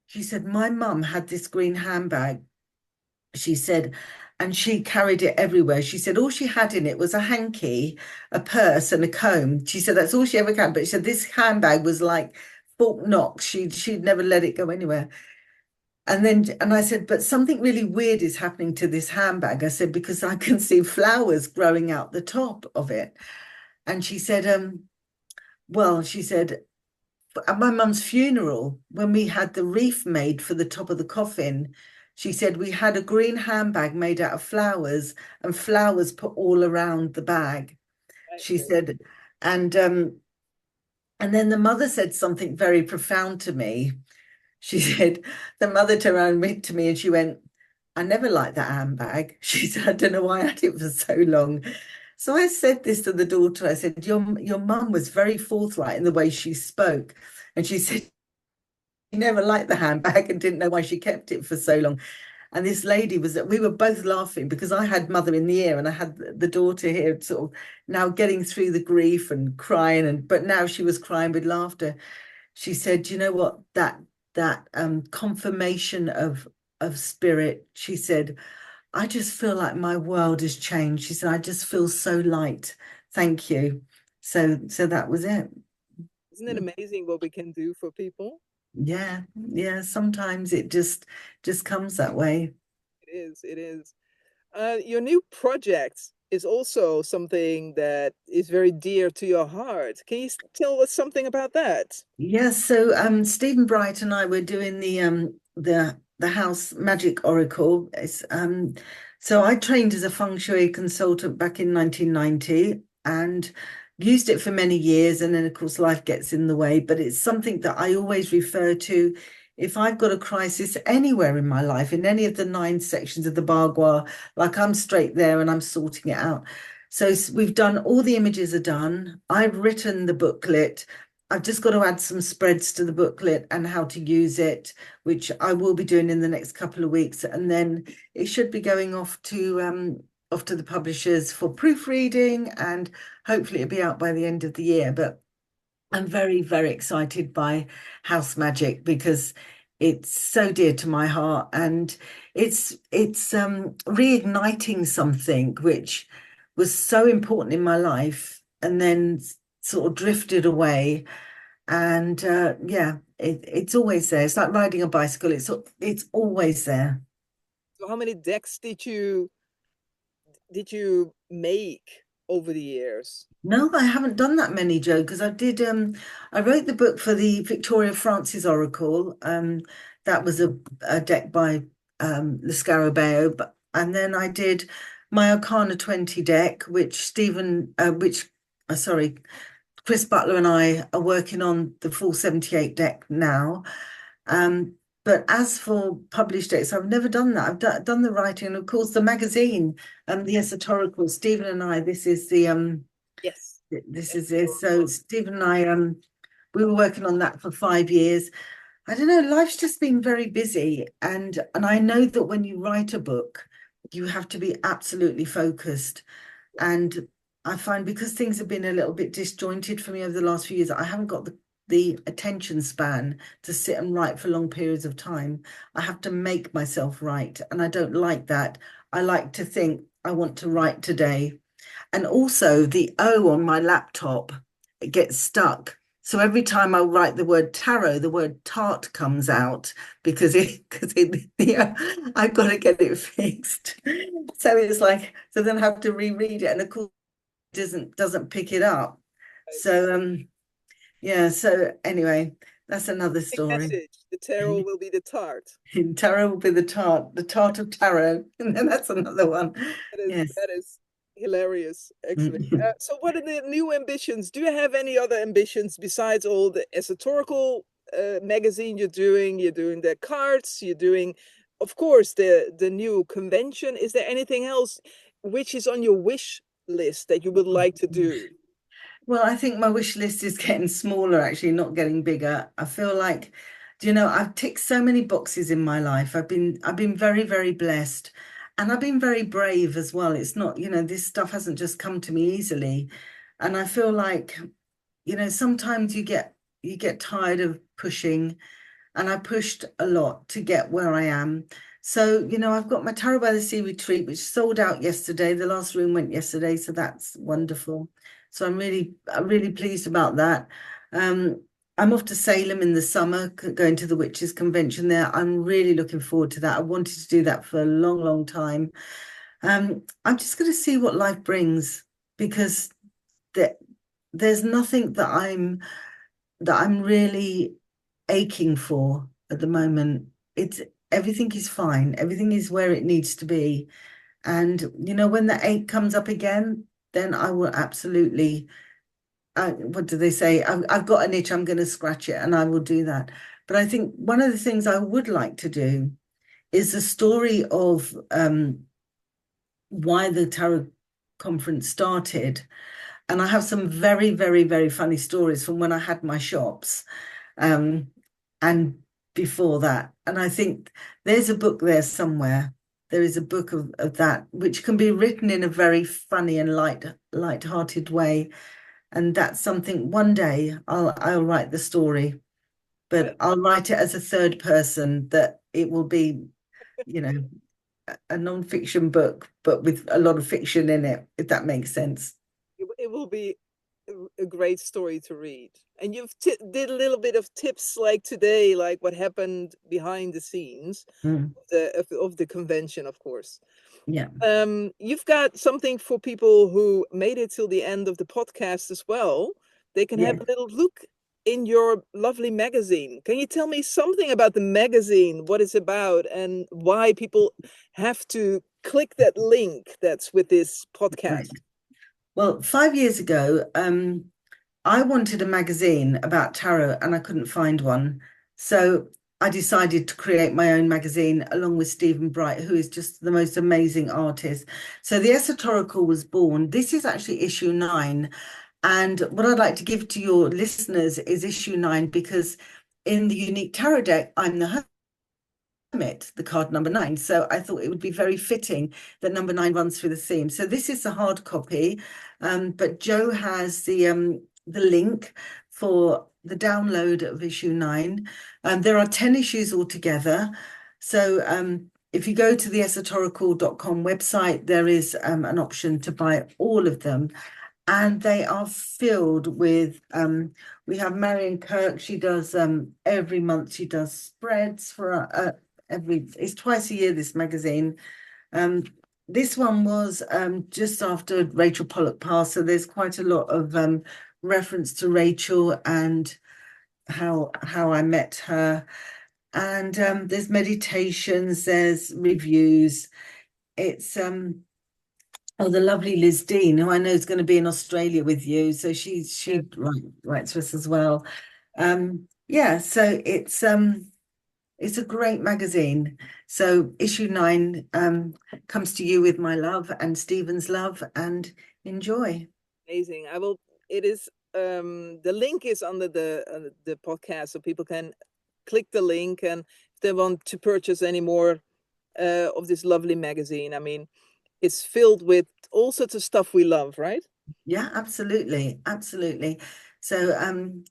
she said, my mum had this green handbag. She said, and she carried it everywhere. She said all she had in it was a hanky, a purse, and a comb. She said that's all she ever had. But she said this handbag was like Fort Knox. She'd never let it go anywhere. And I said, but something really weird is happening to this handbag. I said, because I can see flowers growing out the top of it. And she said, well, she said, at my mum's funeral, when we had the wreath made for the top of the coffin, she said we had a green handbag made out of flowers and flowers put all around the bag. Right. She said, and and then the mother said something very profound to me. She said, the mother turned around to me and she went, I never liked that handbag. She said, I don't know why I had it for so long. So I said this to the daughter. I said, your mum was very forthright in the way she spoke. And she said, she never liked the handbag and didn't know why she kept it for so long. And this lady we were both laughing because I had mother in the ear and I had the daughter here sort of now getting through the grief and crying. But now she was crying with laughter. She said, you know what, that confirmation of spirit, she said, I just feel like my world has changed. She said, I just feel so light. Thank you. So that was it. Isn't it amazing what we can do for people? Yeah, yeah. Sometimes it just comes that way. It is. It is. Your new project is also something that is very dear to your heart. Can you tell us something about that? Yes, so Stephen Bright and I were doing the house magic oracle. So I trained as a feng shui consultant back in 1990 and used it for many years, and then of course life gets in the way, but it's something that I always refer to if I've got a crisis anywhere in my life, in any of the 9 sections of the Bagua, like I'm straight there and I'm sorting it out. So we've done, all the images are done. I've written the booklet. I've just got to add some spreads to the booklet and how to use it, which I will be doing in the next couple of weeks. And then it should be going off to the publishers for proofreading, and hopefully it'll be out by the end of the year. But I'm very, very excited by house magic because it's so dear to my heart, and it's reigniting something which was so important in my life and then sort of drifted away. And yeah, it's always there. It's like riding a bicycle. It's always there. So how many decks did you make over the years? No, I haven't done that many, Joe, because I wrote the book for the Victoria Francis Oracle. That was a deck by the Scarabeo, and then I did my Arcana 20 deck, sorry, Chris Butler and I are working on the full 78 deck now. Um, but as for published decks, I've never done that. I've done the writing, and of course the magazine, the Esoterical. Stephen and I, this is Yes. this is it. So Stephen and I, we were working on that for 5 years. I don't know, life's just been very busy, and I know that when you write a book, you have to be absolutely focused. And I find because things have been a little bit disjointed for me over the last few years, I haven't got the attention span to sit and write for long periods of time. I have to make myself write, and I don't like that. I like to think I want to write today. And also the O on my laptop, it gets stuck. So every time I write the word tarot, the word tart comes out because I've got to get it fixed. So it's like, so then I have to reread it, and of course it doesn't pick it up. So yeah, so anyway, that's another Big story. message. The tarot will be the tart. Tarot will be the tart of tarot. And then that's another one. Yes. That is hilarious, actually. Mm. So, what are the new ambitions? Do you have any other ambitions besides all the esoterical magazine you're doing? You're doing the cards. You're doing, of course, the new convention. Is there anything else which is on your wish list that you would like to do? Well, I think my wish list is getting smaller, actually, not getting bigger. I feel like, do you know, I've ticked so many boxes in my life. I've been very, very blessed. And I've been very brave as well. It's not, this stuff hasn't just come to me easily. And I feel like, sometimes you get tired of pushing, and I pushed a lot to get where I am. So, I've got my Tarot by the Sea retreat, which sold out yesterday. The last room went yesterday, so that's wonderful. So I'm really pleased about that. I'm off to Salem in the summer, going to the Witches Convention there. I'm really looking forward to that. I wanted to do that for a long, long time. I'm just going to see what life brings, because there's nothing that I'm really aching for at the moment. It's Everything is fine. Everything is where it needs to be. And when the ache comes up again, then I will absolutely, what do they say? I've got an itch, I'm going to scratch it, and I will do that. But I think one of the things I would like to do is the story of why the Tarot Conference started. And I have some very, very, very funny stories from when I had my shops, and before that. And I think there's a book there somewhere. There is a book of that, which can be written in a very funny and light-hearted way. And that's something one day I'll write the story, but I'll write it as a third person, that it will be, a non-fiction book, but with a lot of fiction in it, if that makes sense. It will be a great story to read. And you've did a little bit of tips like today, like what happened behind the scenes of the convention, of course. Yeah. You've got something for people who made it till the end of the podcast as well. They can have a little look in your lovely magazine. Can you tell me something about the magazine, what it's about, and why people have to click that link that's with this podcast? Right. Well, 5 years ago, I wanted a magazine about tarot, and I couldn't find one. So I decided to create my own magazine along with Stephen Bright, who is just the most amazing artist. So the Esoterical was born. This is actually issue 9. And what I'd like to give to your listeners is issue 9, because in the unique tarot deck, I'm the Hermit, the card number 9. So I thought it would be very fitting that number 9 runs through the theme. So this is the hard copy, but Joe has the link for the download of issue 9. There are 10 issues altogether. So if you go to the esoterical.com website, there is an option to buy all of them. And they are filled with, we have Marion Kirk. She does, every month she does spreads for it's twice a year, this magazine. This one was just after Rachel Pollock passed, so there's quite a lot of reference to Rachel and how I met her. And there's meditations, there's reviews. It's the lovely Liz Dean, who I know is going to be in Australia with you. So she writes to us as well. Yeah, so it's a great magazine. So issue 9 comes to you with my love and Stephen's love, and enjoy. Amazing. It is the link is under the podcast, so people can click the link, and if they want to purchase any more of this lovely magazine, I mean, it's filled with all sorts of stuff we love, right? Yeah, absolutely. So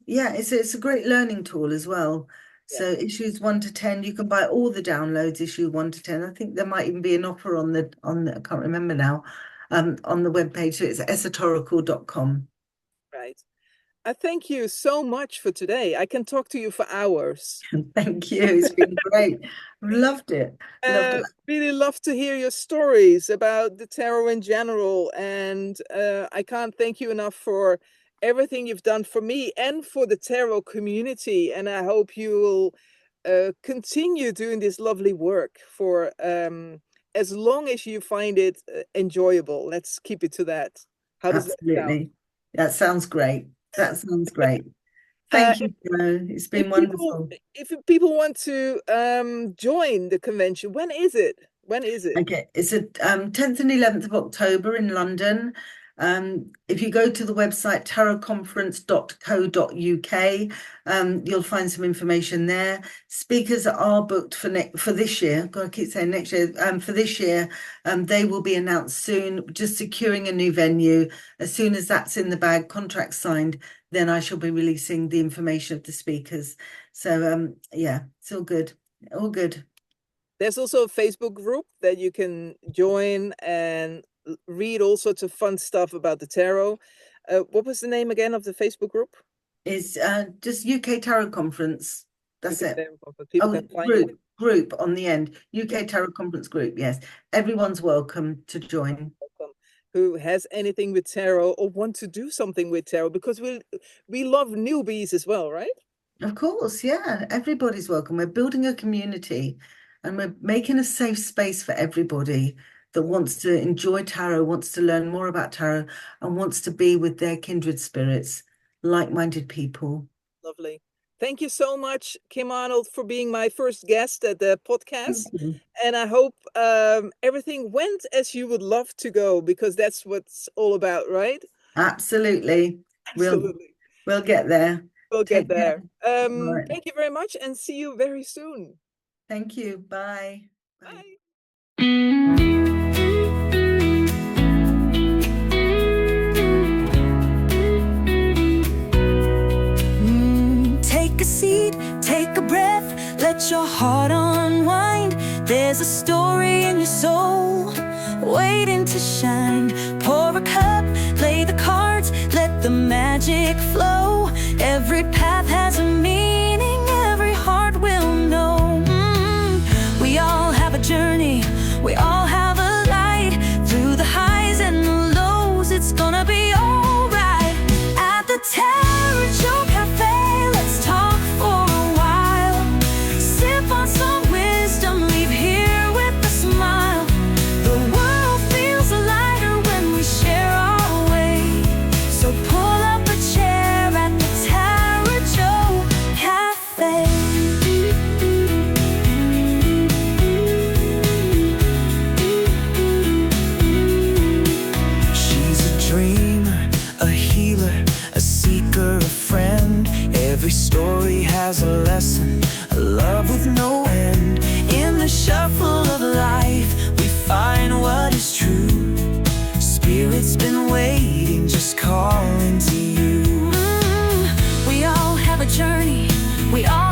yeah, it's a great learning tool as well. So issues 1 to 10, you can buy all the downloads, issue 1 to 10. I think there might even be an offer on the I can't remember now, on the webpage. So it's esoterical.com. Right. I thank you so much for today. I can talk to you for hours. Thank you. It's been great. Loved it. Really love to hear your stories about the tarot in general. And I can't thank you enough for everything you've done for me and for the tarot community. And I hope you will continue doing this lovely work for as long as you find it enjoyable. Let's keep it to that. How does that sound? Absolutely. That sounds great. Thank you, Jo. It's been wonderful. If people want to join the convention, when is it? Okay, it's a 10th and 11th of October in London. If you go to the website tarotconference.co.uk, you'll find some information there. Speakers are booked for this year. God, I keep saying next year. For this year, they will be announced soon. Just securing a new venue. As soon as that's in the bag, contract signed, then I shall be releasing the information of the speakers. So yeah, it's all good. All good. There's also a Facebook group that you can join and read all sorts of fun stuff about the tarot. What was the name again of the Facebook group? It's just UK Tarot Conference. That's it. People can find it. Group on the end. UK Tarot Conference group. Yes, everyone's welcome to join. Who has anything with tarot or want to do something with tarot, because we love newbies as well, right? Of course, yeah. Everybody's welcome. We're building a community, and we're making a safe space for everybody that wants to enjoy tarot, wants to learn more about tarot, and wants to be with their kindred spirits, like-minded people. Lovely. Thank you so much, Kim Arnold, for being my first guest at the podcast. And I hope everything went as you would love to go, because that's what's all about, right? Absolutely. Absolutely. We'll get there. We'll get there. Thank you very much, and see you very soon. Thank you. Bye. Bye. Take a seat, take a breath, let your heart unwind. There's a story in your soul waiting to shine. Pour a cup, lay the cards, let the magic flow. Every path has a meaning, every heart will know. We all have a journey, we all have a light. Through the highs and the lows, it's gonna be alright. At the TarotJo Café, let's talk for a while. Sip on some wisdom, leave here with a smile. The world feels lighter when we share our way. So pull up a chair at the TarotJo Café. She's a dreamer, a healer, a seeker, a friend. Every story has a lesson, a love with no end. In the shuffle of life, we find what is true. Spirit's been waiting, just calling to you. We all have a journey, we all